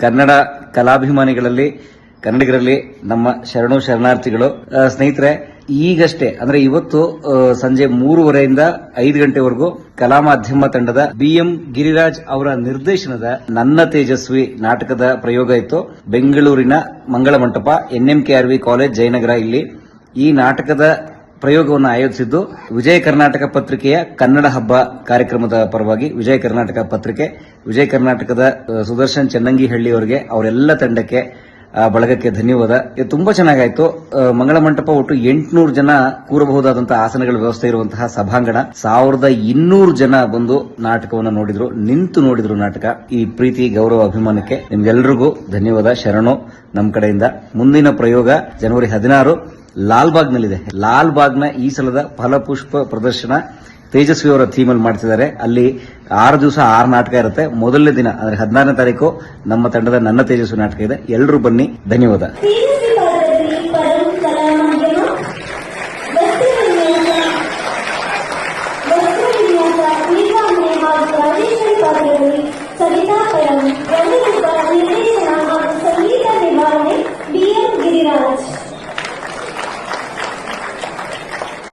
ಕನ್ನಡ ಕಲಾಭಿಮಾನಿಗಳಲ್ಲಿ ಕನ್ನಡಿಗರಲ್ಲಿ ನಮ್ಮ ಶರಣಾರ್ಥಿಗಳು. ಸ್ನೇಹಿತರೆ, ಈಗಷ್ಟೇ ಅಂದ್ರೆ ಇವತ್ತು ಸಂಜೆ 3:30ಯಿಂದ 5 ಗಂಟೆವರೆಗೂ ಕಲಾ ಮಾಧ್ಯಮ ತಂಡದ BM ಗಿರಿರಾಜ್ ಅವರ ನಿರ್ದೇಶನದ ನನ್ನ ತೇಜಸ್ವಿ ನಾಟಕದ ಪ್ರಯೋಗ ಇತ್ತು. ಬೆಂಗಳೂರಿನ ಮಂಗಳ ಮಂಟಪ NMKRV ಕಾಲೇಜ್ ಜಯನಗರ. ಇಲ್ಲಿ ಈ ನಾಟಕದ ಪ್ರಯೋಗವನ್ನು ಆಯೋಜಿಸಿದ್ದು ವಿಜಯ ಕರ್ನಾಟಕ ಪತ್ರಿಕೆಯ ಕನ್ನಡ ಹಬ್ಬ ಕಾರ್ಯಕ್ರಮದ ಪರವಾಗಿ ವಿಜಯ ಕರ್ನಾಟಕ ಪತ್ರಿಕೆ, ವಿಜಯ ಕರ್ನಾಟಕದ ಸುದರ್ಶನ್ ಚೆನ್ನಂಗಿಹಳ್ಳಿ ಅವರಿಗೆ, ಅವರೆಲ್ಲ ತಂಡಕ್ಕೆ, ಬಳಗಕ್ಕೆ ಧನ್ಯವಾದ. ಇದು ತುಂಬಾ ಚೆನ್ನಾಗಾಯ್ತು. ಮಂಗಳ ಮಂಟಪ ಒಟ್ಟು 800 ಜನ ಕೂರಬಹುದಾದಂತಹ ಆಸನಗಳ ವ್ಯವಸ್ಥೆ ಇರುವಂತಹ ಸಭಾಂಗಣ. 1200 ಜನ ಬಂದು ನಾಟಕವನ್ನು ನೋಡಿದ್ರು, ನಿಂತು ನೋಡಿದ್ರು ನಾಟಕ. ಈ ಪ್ರೀತಿ, ಗೌರವ, ಅಭಿಮಾನಕ್ಕೆ ನಿಮ್ಗೆಲ್ರಿಗೂ ಧನ್ಯವಾದ. ಶರಣು ನಮ್ಮ ಕಡೆಯಿಂದ. ಮುಂದಿನ ಪ್ರಯೋಗ ಜನವರಿ 16 ಲಾಲ್ಬಾಗ್ನಲ್ಲಿದೆ. ಲಾಲ್ಬಾಗ್ನ ಈ ಸಲದ ಫಲಪುಷ್ಪ ಪ್ರದರ್ಶನ ತೇಜಸ್ವಿ ಅವರ ಥೀಮಲ್ಲಿ ಮಾಡ್ತಿದ್ದಾರೆ. ಅಲ್ಲಿ 6 ದಿವಸ 6 ನಾಟಕ ಇರುತ್ತೆ. ಮೊದಲನೇ ದಿನ ಅಂದ್ರೆ 16ನೇ ತಾರೀಕು ನಮ್ಮ ತಂಡದ ನನ್ನ ತೇಜಸ್ವಿ ನಾಟಕ ಇದೆ. ಎಲ್ಲರೂ ಬನ್ನಿ. ಧನ್ಯವಾದ.